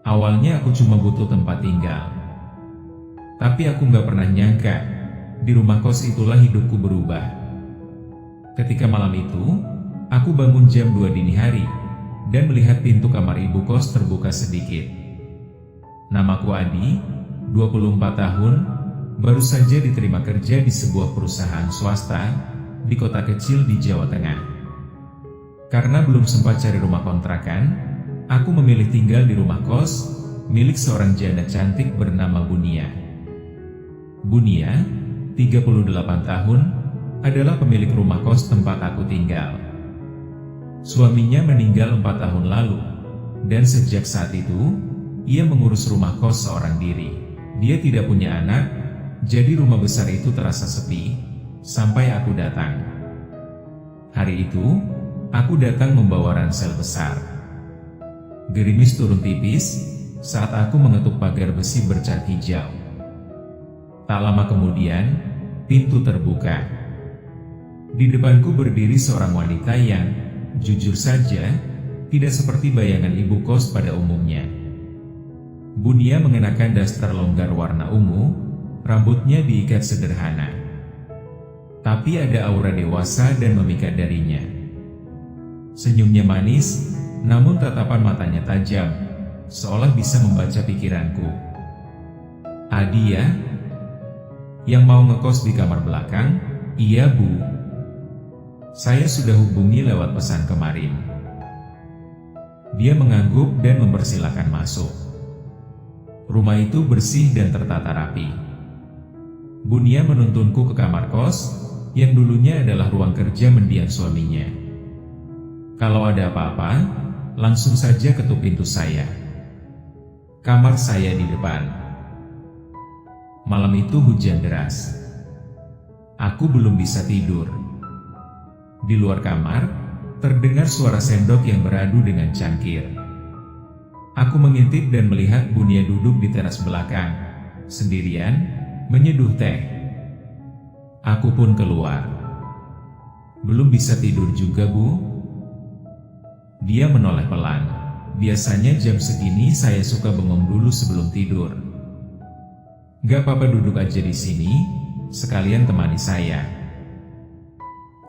Awalnya aku cuma butuh tempat tinggal. Tapi aku nggak pernah nyangka, di rumah kos itulah hidupku berubah. Ketika malam itu, aku bangun jam 2 dini hari, dan melihat pintu kamar ibu kos terbuka sedikit. Namaku Adi, 24 tahun, baru saja diterima kerja di sebuah perusahaan swasta, di kota kecil di Jawa Tengah. Karena belum sempat cari rumah kontrakan, aku memilih tinggal di rumah kos, milik seorang janda cantik bernama Bunia. Bunia, 38 tahun, adalah pemilik rumah kos tempat aku tinggal. Suaminya meninggal 4 tahun lalu, dan sejak saat itu, ia mengurus rumah kos seorang diri. Dia tidak punya anak, jadi rumah besar itu terasa sepi, sampai aku datang. Hari itu, aku datang membawa ransel besar. Gerimis turun tipis, saat aku mengetuk pagar besi bercat hijau. Tak lama kemudian, pintu terbuka. Di depanku berdiri seorang wanita yang, jujur saja, tidak seperti bayangan ibu kos pada umumnya. Bunia mengenakan daster longgar warna ungu, rambutnya diikat sederhana. Tapi ada aura dewasa dan memikat darinya. Senyumnya manis, namun tatapan matanya tajam, seolah bisa membaca pikiranku. Adi ya? Yang mau ngekos di kamar belakang? Iya Bu. Saya sudah hubungi lewat pesan kemarin. Dia mengangguk dan mempersilahkan masuk. Rumah itu bersih dan tertata rapi. Bunia menuntunku ke kamar kos, yang dulunya adalah ruang kerja mendiang suaminya. Kalau ada apa-apa, langsung saja ketuk pintu saya. Kamar saya di depan. Malam itu hujan deras. Aku belum bisa tidur. Di luar kamar, terdengar suara sendok yang beradu dengan cangkir. Aku mengintip dan melihat Bunia duduk di teras belakang, sendirian, menyeduh teh. Aku pun keluar. Belum bisa tidur juga Bu? Dia menoleh pelan. Biasanya jam segini saya suka bengong dulu sebelum tidur. Gak apa-apa, duduk aja di sini, sekalian temani saya.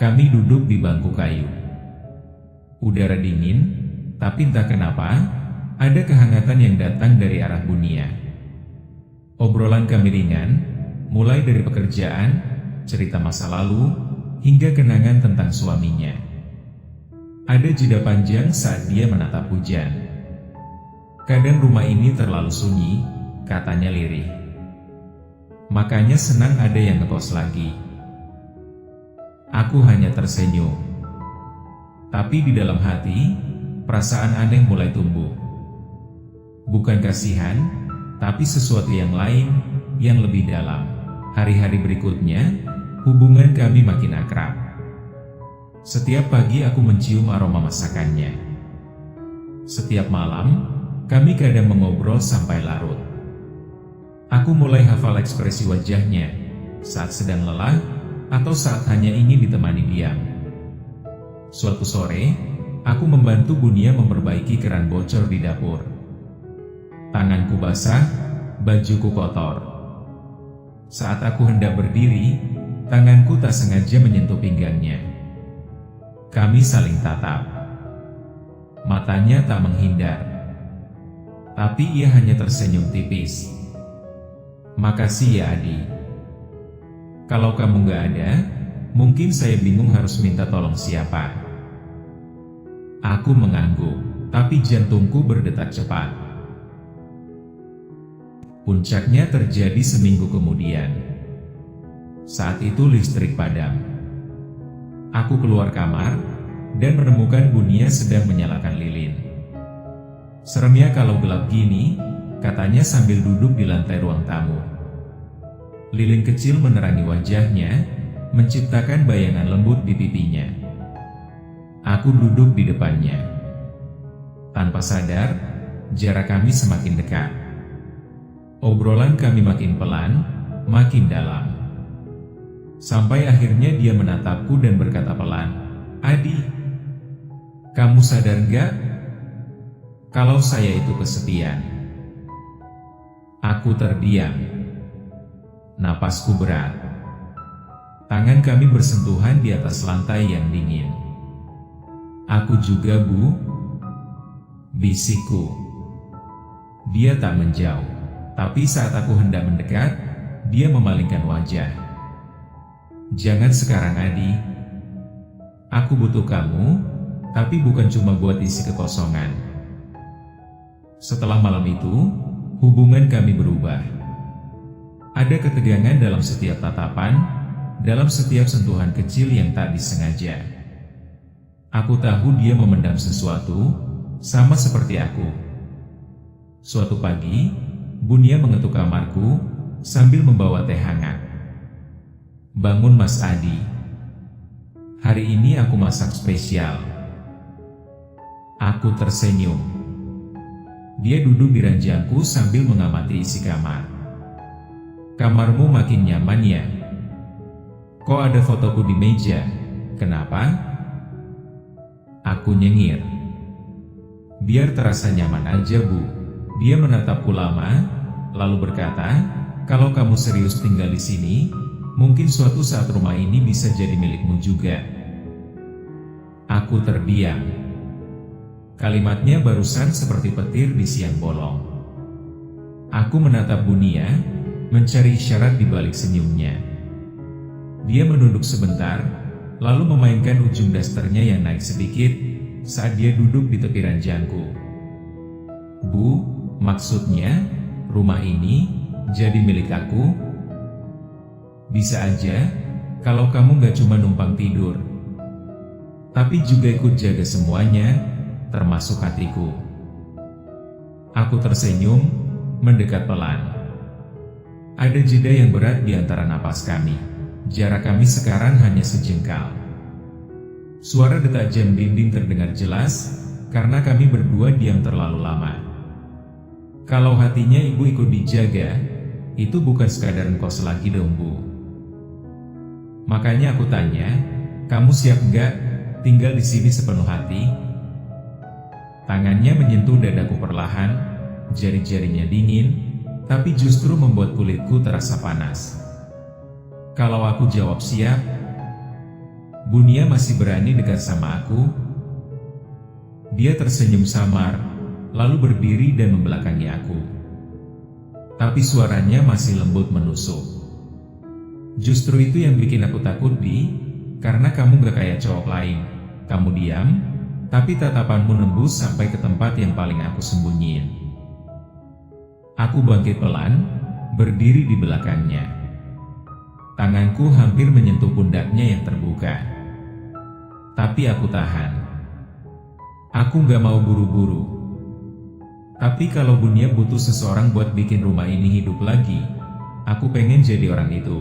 Kami duduk di bangku kayu. Udara dingin, tapi entah kenapa, ada kehangatan yang datang dari arah Bunia. Obrolan kami ringan, mulai dari pekerjaan, cerita masa lalu, hingga kenangan tentang suaminya. Ada jeda panjang saat dia menatap hujan. Kadang rumah ini terlalu sunyi, katanya lirih. Makanya senang ada yang ngekos lagi. Aku hanya tersenyum. Tapi di dalam hati, perasaan aneh mulai tumbuh. Bukan kasihan, tapi sesuatu yang lain, yang lebih dalam. Hari-hari berikutnya, hubungan kami makin akrab. Setiap pagi aku mencium aroma masakannya. Setiap malam, kami kadang mengobrol sampai larut. Aku mulai hafal ekspresi wajahnya, saat sedang lelah, atau saat hanya ingin ditemani diam. Suatu sore, aku membantu Bunia memperbaiki keran bocor di dapur. Tanganku basah, bajuku kotor. Saat aku hendak berdiri, tanganku tak sengaja menyentuh pinggangnya. Kami saling tatap. Matanya tak menghindar. Tapi ia hanya tersenyum tipis. Makasih ya Adi. Kalau kamu gak ada, mungkin saya bingung harus minta tolong siapa. Aku mengangguk, tapi jantungku berdetak cepat. Puncaknya terjadi seminggu kemudian. Saat itu listrik padam. Aku keluar kamar, dan menemukan Bunia sedang menyalakan lilin. Seremnya kalau gelap gini, katanya sambil duduk di lantai ruang tamu. Lilin kecil menerangi wajahnya, menciptakan bayangan lembut di pipinya. Aku duduk di depannya. Tanpa sadar, jarak kami semakin dekat. Obrolan kami makin pelan, makin dalam. Sampai akhirnya dia menatapku dan berkata pelan, "Adi, kamu sadar gak? kalau saya itu kesepian. Aku terdiam. Napasku berat. Tangan kami bersentuhan di atas lantai yang dingin. Aku juga, Bu, bisikku. Dia tak menjauh, tapi saat aku hendak mendekat, dia memalingkan wajah. Jangan sekarang, Adi. Aku butuh kamu, tapi bukan cuma buat isi kekosongan. Setelah malam itu, hubungan kami berubah. Ada ketegangan dalam setiap tatapan, dalam setiap sentuhan kecil yang tak disengaja. Aku tahu dia memendam sesuatu, sama seperti aku. Suatu pagi, Bunia mengetuk kamarku sambil membawa teh hangat. Bangun, Mas Adi. Hari ini aku masak spesial. Aku tersenyum. Dia duduk di ranjangku sambil mengamati isi kamar. Kamarmu makin nyaman ya? Kok ada fotoku di meja? Kenapa? Aku nyengir. Biar terasa nyaman aja, Bu. Dia menatapku lama, lalu berkata, kalau kamu serius tinggal di sini, mungkin suatu saat rumah ini bisa jadi milikmu juga. Aku terdiam. Kalimatnya barusan seperti petir di siang bolong. Aku menatap Bunia, mencari isyarat di balik senyumnya. Dia menunduk sebentar, lalu memainkan ujung dasternya yang naik sedikit saat dia duduk di tepi ranjangku. Bu, maksudnya, rumah ini jadi milik aku? Bisa aja, kalau kamu gak cuma numpang tidur, tapi juga ikut jaga semuanya, termasuk hatiku. Aku tersenyum, mendekat pelan. Ada jeda yang berat di antara napas kami. Jarak kami sekarang hanya sejengkal. Suara detak jam dinding terdengar jelas, karena kami berdua diam terlalu lama. Kalau hatinya ibu ikut dijaga, itu bukan sekadar kos lagi dong, Bu. Makanya aku tanya, kamu siap nggak tinggal di sini sepenuh hati? Tangannya menyentuh dadaku perlahan, jari-jarinya dingin, tapi justru membuat kulitku terasa panas. Kalau aku jawab siap, Bunia masih berani dekat sama aku. Dia tersenyum samar, lalu berdiri dan membelakangi aku. Tapi suaranya masih lembut menusuk. Justru itu yang bikin aku takut, Bi, karena kamu gak kayak cowok lain. Kamu diam, tapi tatapanmu nembus sampai ke tempat yang paling aku sembunyiin. Aku bangkit pelan, berdiri di belakangnya. Tanganku hampir menyentuh pundaknya yang terbuka. Tapi aku tahan. Aku gak mau buru-buru. Tapi kalau Bunia butuh seseorang buat bikin rumah ini hidup lagi, aku pengen jadi orang itu.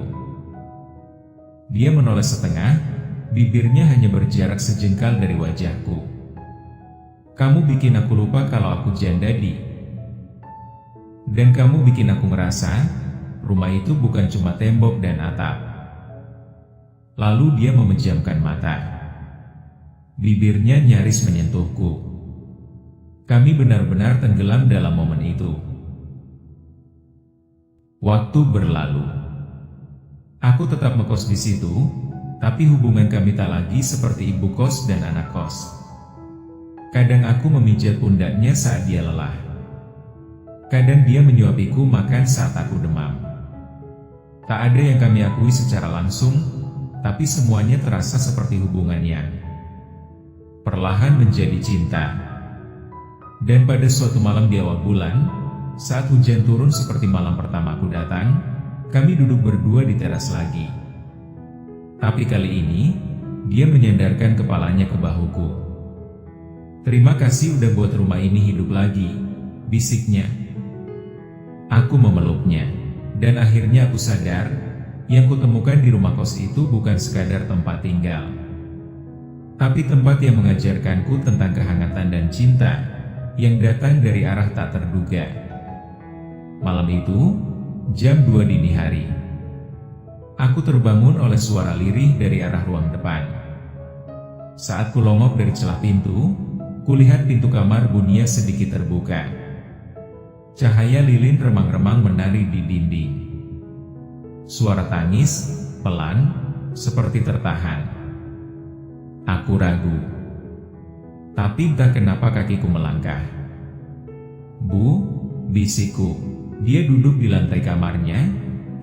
Dia menoleh setengah, bibirnya hanya berjarak sejengkal dari wajahku. Kamu bikin aku lupa kalau aku janda, Di. Dan kamu bikin aku ngerasa, rumah itu bukan cuma tembok dan atap. Lalu dia memejamkan mata. Bibirnya nyaris menyentuhku. Kami benar-benar tenggelam dalam momen itu. Waktu berlalu. Aku tetap ngekos di situ, tapi hubungan kami tak lagi seperti ibu kos dan anak kos. Kadang aku memijat pundaknya saat dia lelah. Kadang dia menyuapiku makan saat aku demam. Tak ada yang kami akui secara langsung, tapi semuanya terasa seperti hubungan yang perlahan menjadi cinta. Dan pada suatu malam di awal bulan, saat hujan turun seperti malam pertama aku datang, kami duduk berdua di teras lagi. Tapi kali ini, dia menyandarkan kepalanya ke bahuku. Terima kasih udah buat rumah ini hidup lagi, bisiknya. Aku memeluknya, dan akhirnya aku sadar, yang kutemukan di rumah kos itu bukan sekadar tempat tinggal, tapi tempat yang mengajarkanku tentang kehangatan dan cinta, yang datang dari arah tak terduga. Malam itu, jam 2 dini hari, aku terbangun oleh suara lirih dari arah ruang depan. Saat kulongok dari celah pintu, Kulihat pintu kamar Bunia sedikit terbuka. Cahaya lilin remang-remang menari di dinding. Suara tangis, pelan, seperti tertahan. Aku ragu. Tapi entah kenapa kakiku melangkah. "Bu," bisikku. Dia duduk di lantai kamarnya,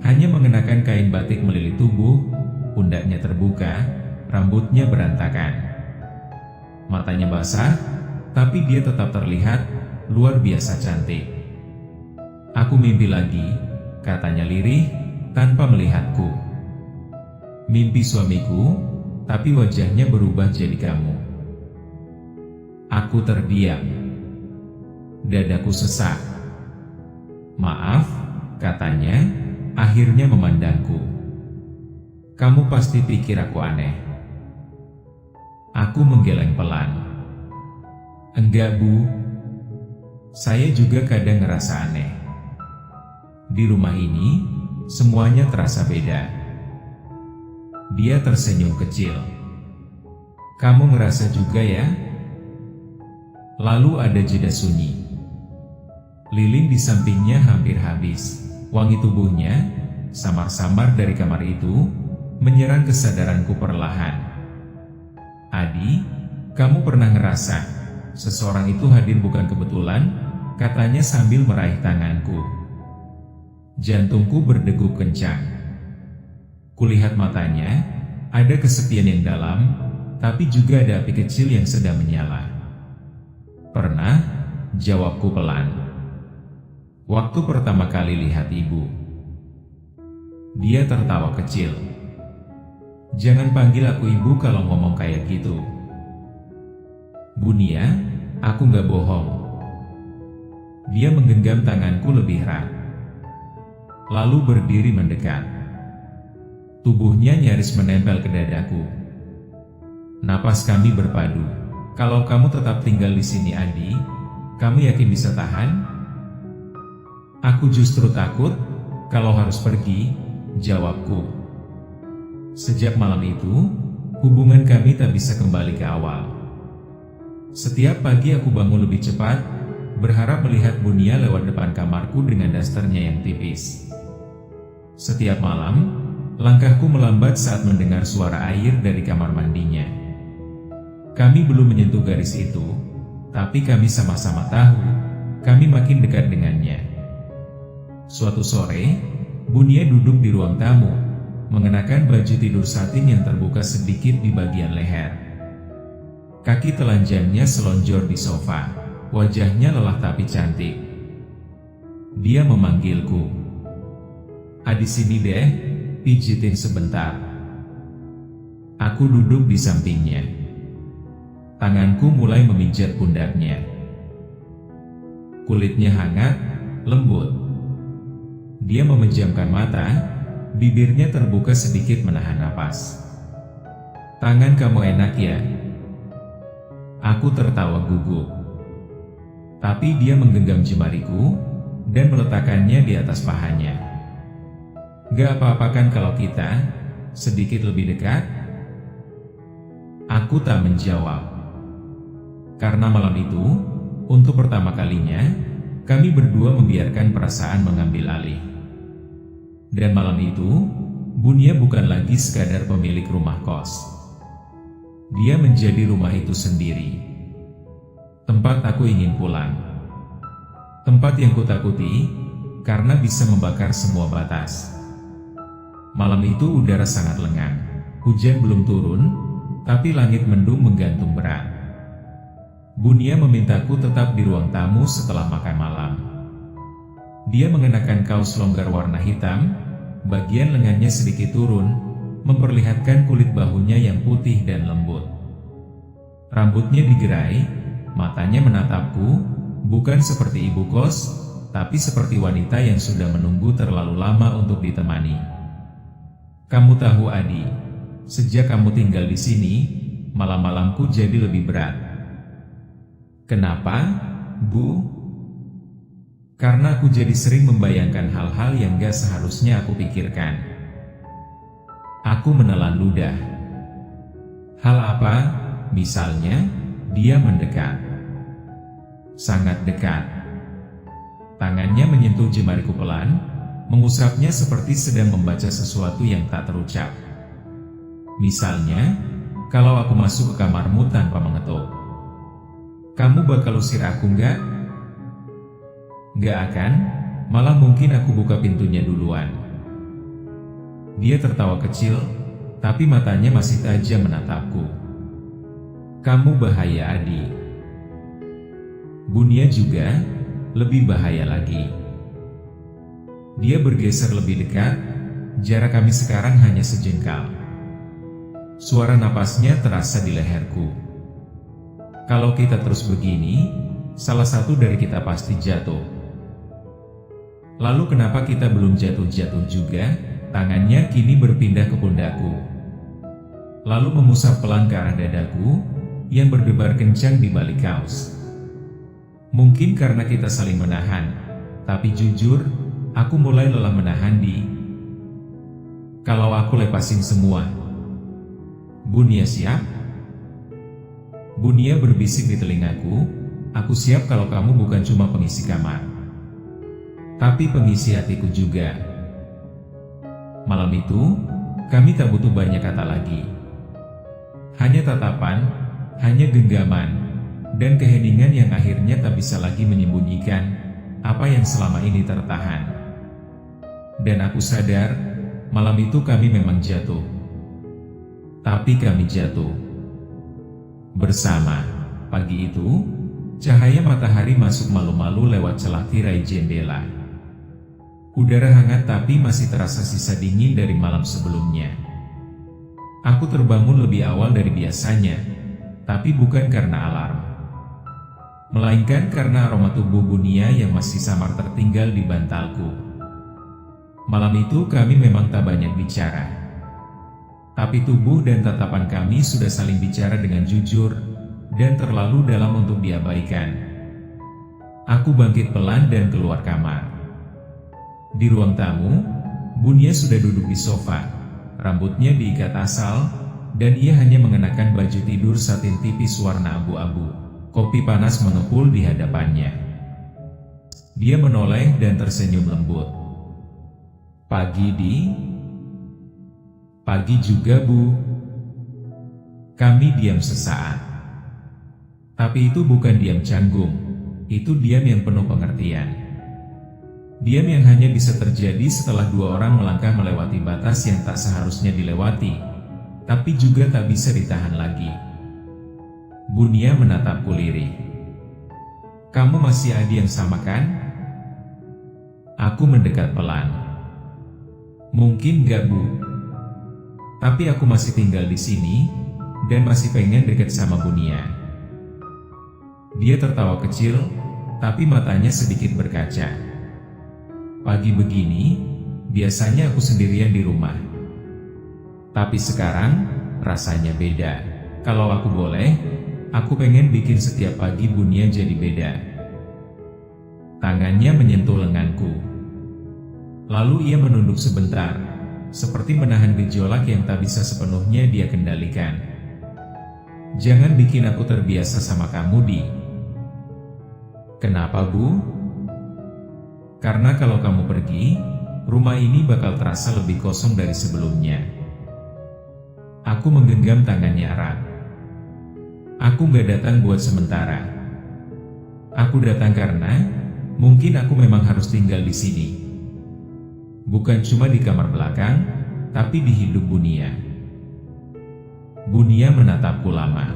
hanya mengenakan kain batik melilit tubuh, pundaknya terbuka, rambutnya berantakan. Matanya basah, tapi dia tetap terlihat luar biasa cantik. "Aku mimpi lagi," katanya lirih, tanpa melihatku. "Mimpi suamiku, tapi wajahnya berubah jadi kamu." Aku terdiam. Dadaku sesak. "Maaf," katanya, akhirnya memandangku. "Kamu pasti pikir aku aneh." Aku menggeleng pelan. "Enggak, Bu. Saya juga kadang ngerasa aneh. Di rumah ini, semuanya terasa beda." Dia tersenyum kecil. "Kamu ngerasa juga ya?" Lalu ada jeda sunyi. Lilin di sampingnya hampir habis. Wangi tubuhnya, samar-samar dari kamar itu, menyerang kesadaranku perlahan. "Adi, kamu pernah ngerasa seseorang itu hadir bukan kebetulan?" katanya sambil meraih tanganku. Jantungku berdegup kencang. Kulihat matanya, ada kesepian yang dalam, tapi juga ada api kecil yang sedang menyala. "Pernah," jawabku pelan. "Waktu pertama kali lihat ibu." Dia tertawa kecil. "Jangan panggil aku ibu kalau ngomong kayak gitu." "Bunia, aku nggak bohong." Dia menggenggam tanganku lebih erat, lalu berdiri mendekat. Tubuhnya nyaris menempel ke dadaku. Napas kami berpadu. "Kalau kamu tetap tinggal di sini, Adi, kamu yakin bisa tahan?" "Aku justru takut kalau harus pergi," jawabku. Sejak malam itu, hubungan kami tak bisa kembali ke awal. Setiap pagi aku bangun lebih cepat, berharap melihat Bunia lewat depan kamarku dengan dasternya yang tipis. Setiap malam, langkahku melambat saat mendengar suara air dari kamar mandinya. Kami belum menyentuh garis itu, tapi kami sama-sama tahu, kami makin dekat dengannya. Suatu sore, Bunia duduk di ruang tamu, mengenakan baju tidur satin yang terbuka sedikit di bagian leher. Kaki telanjangnya selonjor di sofa, wajahnya lelah tapi cantik. Dia memanggilku. "Adi, sini deh, pijitin sebentar." Aku duduk di sampingnya. Tanganku mulai memijat pundaknya. Kulitnya hangat, lembut. Dia memejamkan mata, bibirnya terbuka sedikit menahan napas. "Tangan kamu enak ya?" Aku tertawa gugup. Tapi dia menggenggam jemariku dan meletakkannya di atas pahanya. "Gak apa-apa kan kalau kita sedikit lebih dekat?" Aku tak menjawab. Karena malam itu, untuk pertama kalinya, kami berdua membiarkan perasaan mengambil alih. Dan malam itu, Bunia bukan lagi sekadar pemilik rumah kos. Dia menjadi rumah itu sendiri. Tempat aku ingin pulang. Tempat yang kutakuti, karena bisa membakar semua batas. Malam itu udara sangat lengang. Hujan belum turun, tapi langit mendung menggantung berat. Bunia memintaku tetap di ruang tamu setelah makan malam. Dia mengenakan kaos longgar warna hitam, bagian lengannya sedikit turun, memperlihatkan kulit bahunya yang putih dan lembut. Rambutnya digerai, matanya menatapku, bukan seperti ibu kos, tapi seperti wanita yang sudah menunggu terlalu lama untuk ditemani. "Kamu tahu, Adi, sejak kamu tinggal di sini, malam-malamku jadi lebih berat." "Kenapa, Bu?" "Karena aku jadi sering membayangkan hal-hal yang gak seharusnya aku pikirkan." Aku menelan ludah. "Hal apa?" "Misalnya," dia mendekat. sangat dekat. Tangannya menyentuh jemariku pelan, mengusapnya seperti sedang membaca sesuatu yang tak terucap. Misalnya, kalau aku masuk ke kamarmu tanpa mengetuk, kamu bakal usir aku nggak? Nggak akan, malah mungkin aku buka pintunya duluan. Dia tertawa kecil, tapi matanya masih tajam menatapku. Kamu bahaya, Adi. Bunia juga lebih bahaya lagi. Dia bergeser lebih dekat, jarak kami sekarang hanya sejengkal. Suara napasnya terasa di leherku. Kalau kita terus begini, salah satu dari kita pasti jatuh. Lalu kenapa kita belum jatuh-jatuh juga? Tangannya kini berpindah ke pundakku, lalu mengusap pelan ke arah dadaku yang berdebar kencang di balik kaos. Mungkin karena kita saling menahan, tapi jujur, aku mulai lelah menahan di. Kalau aku lepasin semua, Bunia siap? Bunia berbisik di telingaku, aku siap kalau kamu bukan cuma pengisi kamar, tapi pengisi hatiku juga. Malam itu, kami tak butuh banyak kata lagi. Hanya tatapan, hanya genggaman, dan keheningan yang akhirnya tak bisa lagi menyembunyikan apa yang selama ini tertahan. Dan aku sadar, malam itu kami memang jatuh. Tapi kami jatuh bersama. Pagi itu, cahaya matahari masuk malu-malu lewat celah tirai jendela. Udara hangat tapi masih terasa sisa dingin dari malam sebelumnya. Aku terbangun lebih awal dari biasanya, tapi bukan karena alarm, melainkan karena aroma tubuh Bunia yang masih samar tertinggal di bantalku. Malam itu kami memang tak banyak bicara, tapi tubuh dan tatapan kami sudah saling bicara dengan jujur dan terlalu dalam untuk diabaikan. Aku bangkit pelan dan keluar kamar. Di ruang tamu, Bunia sudah duduk di sofa, rambutnya diikat asal, dan ia hanya mengenakan baju tidur satin tipis warna abu-abu. Kopi panas mengepul di hadapannya. Dia menoleh dan tersenyum lembut. Pagi juga, Bu. Kami diam sesaat. Tapi itu bukan diam canggung, itu diam yang penuh pengertian. Diam yang hanya bisa terjadi setelah dua orang melangkah melewati batas yang tak seharusnya dilewati, tapi juga tak bisa ditahan lagi. Bunia menatapku lirih. Kamu masih Adi yang sama kan? Aku mendekat pelan. Mungkin gak, Bu. Tapi aku masih tinggal di sini, dan masih pengen dekat sama Bunia. Dia tertawa kecil, tapi matanya sedikit berkaca. Pagi begini, biasanya aku sendirian di rumah. Tapi sekarang, rasanya beda. Kalau aku boleh, aku pengen bikin setiap pagi Bunia jadi beda. Tangannya menyentuh lenganku. Lalu ia menunduk sebentar, seperti menahan gejolak yang tak bisa sepenuhnya dia kendalikan. Jangan bikin aku terbiasa sama kamu, Di. Kenapa, Bu? Karena kalau kamu pergi, rumah ini bakal terasa lebih kosong dari sebelumnya. Aku menggenggam tangannya erat. Aku gak datang buat sementara. Aku datang karena mungkin aku memang harus tinggal di sini. Bukan cuma di kamar belakang, tapi di hidup Bunia. Bunia menatapku lama.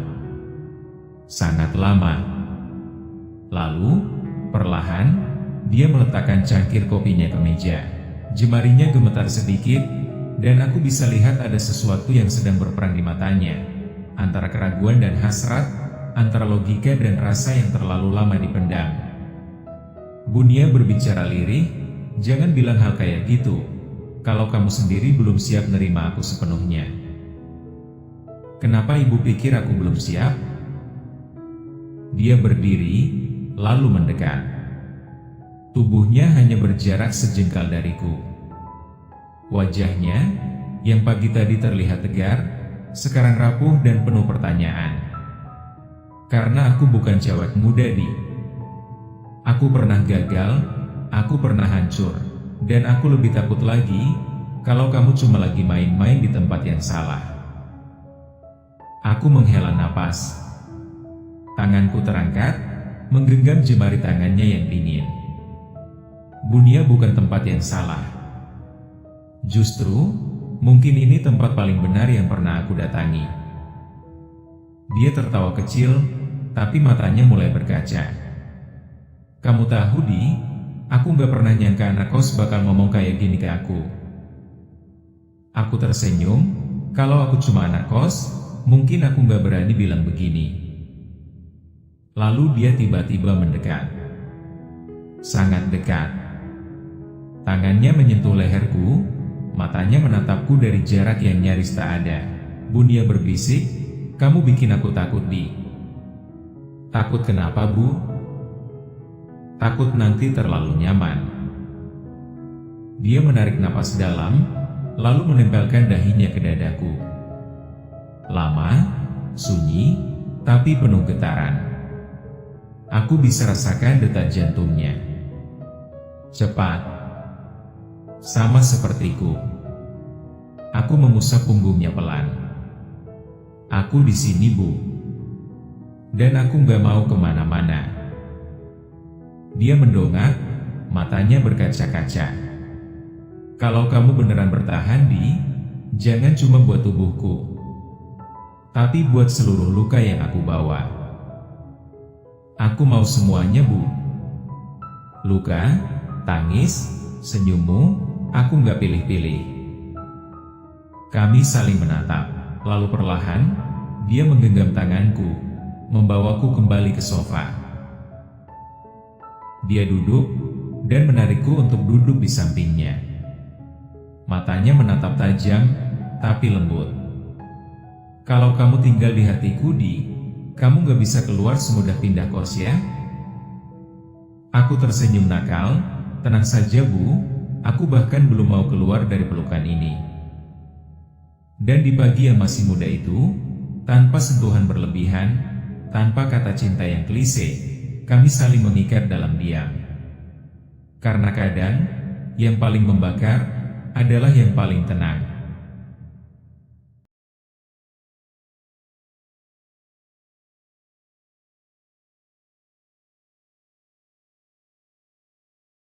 Sangat lama. Lalu, perlahan, dia meletakkan cangkir kopinya ke meja. Jemarinya gemetar sedikit, dan aku bisa lihat ada sesuatu yang sedang berperang di matanya, antara keraguan dan hasrat, antara logika dan rasa yang terlalu lama dipendam. Bunia berbicara lirih, jangan bilang hal kayak gitu, kalau kamu sendiri belum siap nerima aku sepenuhnya. Kenapa ibu pikir aku belum siap? Dia berdiri, lalu mendekat. Tubuhnya hanya berjarak sejengkal dariku. Wajahnya, yang pagi tadi terlihat tegar, sekarang rapuh dan penuh pertanyaan. Karena aku bukan cewek muda, Di. Aku pernah gagal, aku pernah hancur, dan aku lebih takut lagi kalau kamu cuma lagi main-main di tempat yang salah. Aku menghela napas. Tanganku terangkat, menggenggam jemari tangannya yang dingin. Bunia bukan tempat yang salah. Justru, mungkin ini tempat paling benar yang pernah aku datangi. Dia tertawa kecil, tapi matanya mulai berkaca. Kamu tahu, Di, aku gak pernah nyangka anak kos bakal ngomong kayak gini ke aku. Aku tersenyum, kalau aku cuma anak kos, mungkin aku gak berani bilang begini. Lalu dia tiba-tiba mendekat. Sangat dekat. Tangannya menyentuh leherku, matanya menatapku dari jarak yang nyaris tak ada. Bunia berbisik, kamu bikin aku takut, Di. Takut kenapa, Bu? Takut nanti terlalu nyaman. Dia menarik napas dalam, lalu menempelkan dahinya ke dadaku. Lama, sunyi, tapi penuh getaran. Aku bisa rasakan detak jantungnya. Cepat. Sama sepertiku. Aku mengusap punggungnya pelan. Aku di sini, Bu. Dan aku gak mau kemana-mana. Dia mendongak, matanya berkaca-kaca. Kalau kamu beneran bertahan, Di, jangan cuma buat tubuhku, tapi buat seluruh luka yang aku bawa. Aku mau semuanya, Bu. Luka, tangis, senyummu, aku gak pilih-pilih. Kami saling menatap, lalu perlahan, dia menggenggam tanganku, membawaku kembali ke sofa. Dia duduk, dan menarikku untuk duduk di sampingnya. Matanya menatap tajam, tapi lembut. Kalau kamu tinggal di hatiku, Di, kamu gak bisa keluar semudah pindah kos ya? Aku tersenyum nakal, tenang saja, Bu, aku bahkan belum mau keluar dari pelukan ini. Dan di pagi yang masih muda itu, tanpa sentuhan berlebihan, tanpa kata cinta yang klise, kami saling mengikat dalam diam. Karena kadang, yang paling membakar adalah yang paling tenang.